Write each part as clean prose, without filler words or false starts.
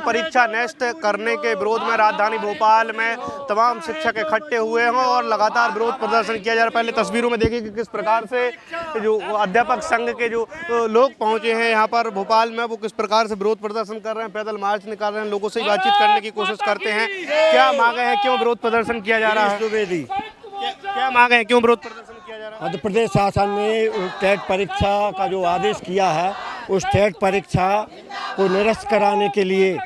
परीक्षा नष्ट करने के विरोध में राजधानी भोपाल में तमाम शिक्षक इकट्ठे हुए हैं और लगातार विरोध प्रदर्शन किया जा रहा है। पहले तस्वीरों में देखिए कि किस प्रकार से जो अध्यापक संघ के जो लोग पहुंचे हैं यहाँ पर भोपाल में, वो किस प्रकार से विरोध प्रदर्शन कर रहे हैं, पैदल मार्च निकाल रहे हैं, लोगों से बातचीत करने की कोशिश करते हैं। क्या मांगे हैं, क्यों विरोध प्रदर्शन किया जा रहा है? क्या मांगे हैं, क्यों विरोध प्रदर्शन किया जा रहा है? मध्य प्रदेश शासन ने टेट परीक्षा का जो आदेश किया है, उस टेट परीक्षा को निरस्त कराने के लिए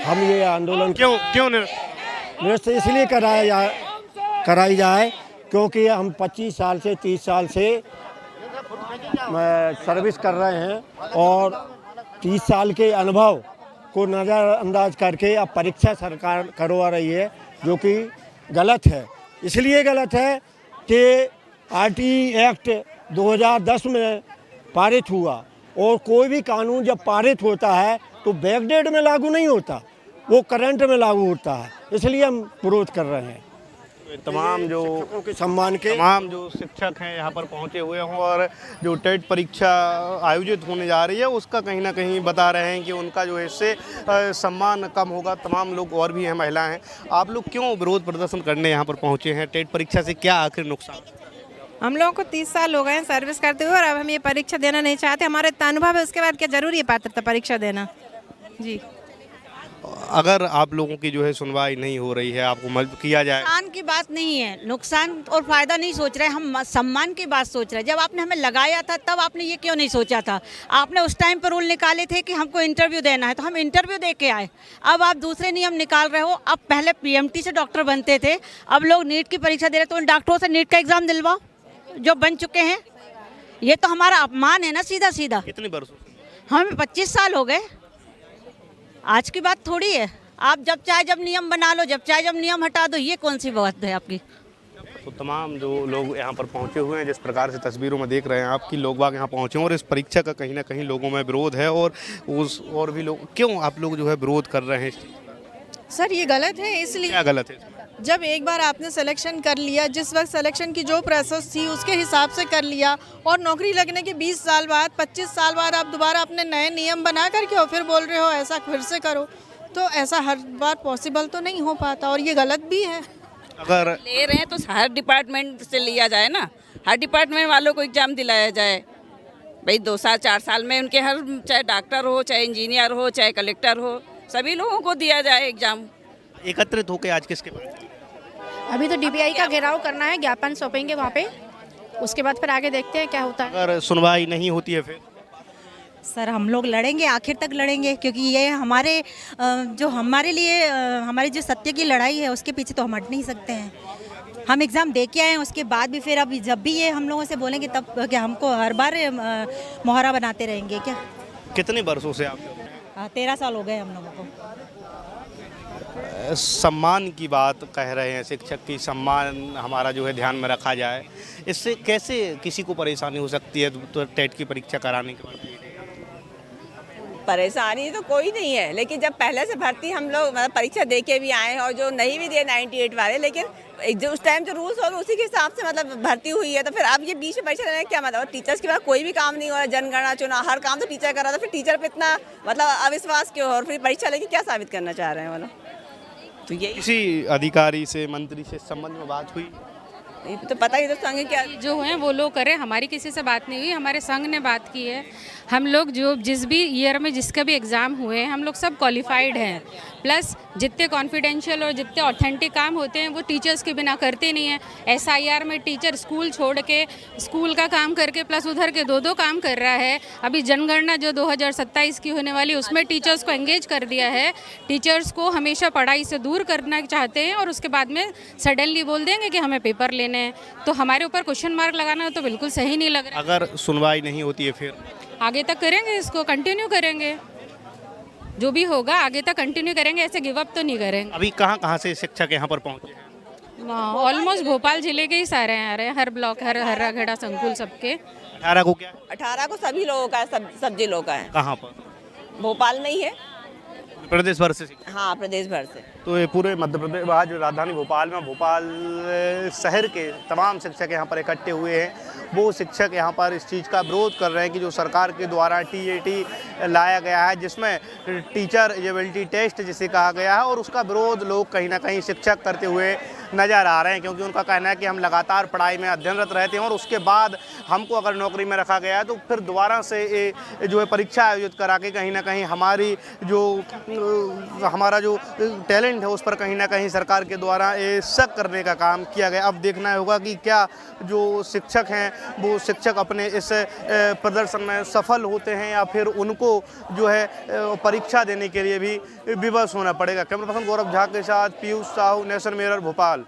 हम ये आंदोलन क्यों निरस्त इसलिए कराई जाए क्योंकि हम 25 साल से 30 साल से सर्विस कर रहे हैं और 30 साल के अनुभव को नज़रअंदाज करके अब परीक्षा सरकार करवा रही है, जो कि गलत है। इसलिए गलत है कि आरटीई एक्ट 2010 में पारित हुआ और कोई भी कानून जब पारित होता है तो बैकडेट में लागू नहीं होता, वो करंट में लागू होता है। इसलिए हम विरोध कर रहे हैं। तमाम जो के सम्मान के तमाम जो शिक्षक हैं यहाँ पर पहुँचे हुए हैं और जो टेट परीक्षा आयोजित होने जा रही है उसका कहीं ना कहीं बता रहे हैं कि उनका जो है इससे सम्मान कम होगा। तमाम लोग और भी हैं, महिलाएं हैं। आप लोग क्यों विरोध प्रदर्शन करने यहाँ पर पहुँचे हैं? टेट परीक्षा से क्या आखिर नुकसान? हम लोगों को 30 साल हो गए हैं सर्विस करते हुए और अब हम ये परीक्षा देना नहीं चाहते। हमारे इतना अनुभव है, उसके बाद क्या जरूरी है पात्रता परीक्षा देना? जी, अगर आप लोगों की जो है सुनवाई नहीं हो रही है, आपको मजबूर किया जाए। नुकसान की बात नहीं है, नुकसान और फायदा नहीं सोच रहे, हम सम्मान की बात सोच रहे हैं। जब आपने हमें लगाया था तब आपने ये क्यों नहीं सोचा था? आपने उस टाइम पर रूल निकाले थे कि हमको इंटरव्यू देना है, तो हम इंटरव्यू दे के आए। अब आप दूसरे नियम निकाल रहे हो। अब पहले पीएमटी से डॉक्टर बनते थे, अब लोग नीट की परीक्षा दे रहे, तो उन डॉक्टरों से नीट का एग्जाम दिलवाओ जो बन चुके हैं। ये तो हमारा अपमान है ना, सीधा सीधा। कितने वर्षों? हमें 25 साल हो गए, आज की बात थोड़ी है। आप जब चाहे जब नियम बना लो, जब चाहे जब नियम हटा दो, ये कौन सी बात है आपकी? तो तमाम जो लोग यहाँ पर पहुँचे हुए हैं, जिस प्रकार से तस्वीरों में देख रहे हैं आपकी, लोग बाग यहाँ पहुँचे हैं और इस परीक्षा का कहीं ना कहीं लोगों में विरोध है। और भी लोग, क्यों आप लोग जो है विरोध कर रहे हैं? सर ये गलत है। इसलिए क्या गलत है? जब एक बार आपने सिलेक्शन कर लिया, जिस वक्त सिलेक्शन की जो प्रोसेस थी उसके हिसाब से कर लिया और नौकरी लगने के 20 साल बाद 25 साल बाद आप दोबारा अपने नए नियम बना करके और फिर बोल रहे हो ऐसा फिर से करो, तो ऐसा हर बार पॉसिबल तो नहीं हो पाता और ये गलत भी है। अगर ले रहे हैं तो हर डिपार्टमेंट से लिया जाए ना, हर डिपार्टमेंट वालों को एग्जाम दिलाया जाए भाई। 2 साल 4 साल में उनके हर, चाहे डॉक्टर हो, चाहे इंजीनियर हो, चाहे कलेक्टर हो, सभी लोगों को दिया जाए एग्जाम। एकत्रित होकर आज किसके पास? अभी तो डीपीआई का घेराव करना है, ज्ञापन सौंपेंगे वहाँ पे, उसके बाद फिर आगे देखते हैं क्या होता है। अगर सुनवाई नहीं होती है फिर? सर हम लोग लड़ेंगे, आखिर तक लड़ेंगे, क्योंकि ये हमारे हमारे लिए हमारी जो सत्य की लड़ाई है उसके पीछे तो हम हट नहीं सकते हैं। हम एग्ज़ाम दे के आए हैं, उसके बाद भी फिर अब जब भी ये हम लोगों से बोलेंगे तब क्या हमको हर बार मोहरा बनाते रहेंगे क्या? कितने वर्षों से आप? 13 साल हो गए हम लोगों को। सम्मान की बात कह रहे हैं, शिक्षक की सम्मान हमारा जो है ध्यान में रखा जाए। इससे कैसे किसी को परेशानी हो सकती है तो टेट की परीक्षा कराने के बाद? परेशानी तो कोई नहीं है, लेकिन जब पहले से भर्ती हम लोग मतलब परीक्षा दे के भी आए हैं और जो नहीं भी दिए 98 वाले, लेकिन जो उस टाइम जो रूल्स और उसी के हिसाब से मतलब भर्ती हुई है, तो फिर अब ये बीच में परीक्षा देने का क्या मतलब? और टीचर्स के बाद कोई भी काम नहीं हो रहा, जनगणना चुनाव हर काम तो टीचर कर रहा था, फिर टीचर पे इतना मतलब अविश्वास क्यों? और फिर परीक्षा लेके क्या साबित करना चाह रहे हैं वो लोग? तो ये किसी अधिकारी से, मंत्री से संबंध में बात हुई? तो पता ही तो संग क्या जो हैं वो लोग करें, हमारी किसी से बात नहीं हुई, हमारे संघ ने बात की है। हम लोग जो जिस भी ईयर में जिसका भी एग्ज़ाम हुए हैं हम लोग सब क्वालिफाइड हैं, प्लस जितने कॉन्फिडेंशियल और जितने ऑथेंटिक काम होते हैं वो टीचर्स के बिना करते नहीं हैं। एसआईआर में टीचर स्कूल छोड़ के, स्कूल का काम करके प्लस उधर के 2-2 काम कर रहा है। अभी जनगणना जो 2027 की होने वाली उसमें टीचर्स को एंगेज कर दिया है। टीचर्स को हमेशा पढ़ाई से दूर करना चाहते हैं और उसके बाद में सडनली बोल देंगे कि हमें पेपर लेने हैं, तो हमारे ऊपर क्वेश्चन मार्क लगाना तो बिल्कुल सही नहीं लग रहा। अगर सुनवाई नहीं होती है फिर आगे तक करेंगे, इसको कंटिन्यू करेंगे, जो भी होगा आगे तक कंटिन्यू करेंगे, ऐसे गिव अप तो नहीं करेंगे। अभी कहाँ से शिक्षक यहाँ पर पहुँचे हैं? ऑलमोस्ट भोपाल जिले के ही सारे आ रहे हैं, हर ब्लॉक, हर हराखेड़ा संकुल सबके। 18 को क्या? 18 को सभी लोगों का है, सब जिलों का है। कहाँ पर? भोपाल में ही है। प्रदेश भर से? हाँ, प्रदेश भर से। तो ये पूरे मध्य प्रदेश, आज राजधानी भोपाल में, भोपाल शहर के तमाम शिक्षक यहाँ पर इकट्ठे हुए हैं वो शिक्षक यहाँ पर इस चीज़ का विरोध कर रहे हैं कि जो सरकार के द्वारा TAT लाया गया है, जिसमें टीचर एलिजिबिलिटी टेस्ट जिसे कहा गया है, और उसका विरोध लोग कहीं ना कहीं शिक्षक करते हुए नज़र आ रहे हैं, क्योंकि उनका कहना है कि हम लगातार पढ़ाई में अध्ययनरत रहते हैं और उसके बाद हमको अगर नौकरी में रखा गया है तो फिर दोबारा से जो है परीक्षा आयोजित करा के कहीं ना कहीं हमारा जो टैलेंट है उस पर कहीं ना कहीं सरकार के द्वारा शक करने का काम किया गया। अब देखना होगा कि क्या जो शिक्षक हैं वो शिक्षक अपने इस प्रदर्शन में सफल होते हैं या फिर उनको जो है परीक्षा देने के लिए भी विवश होना पड़ेगा। कैमरा पर्सन गौरव झा के साथ पीयूष साहू, नेशन मिरर, भोपाल।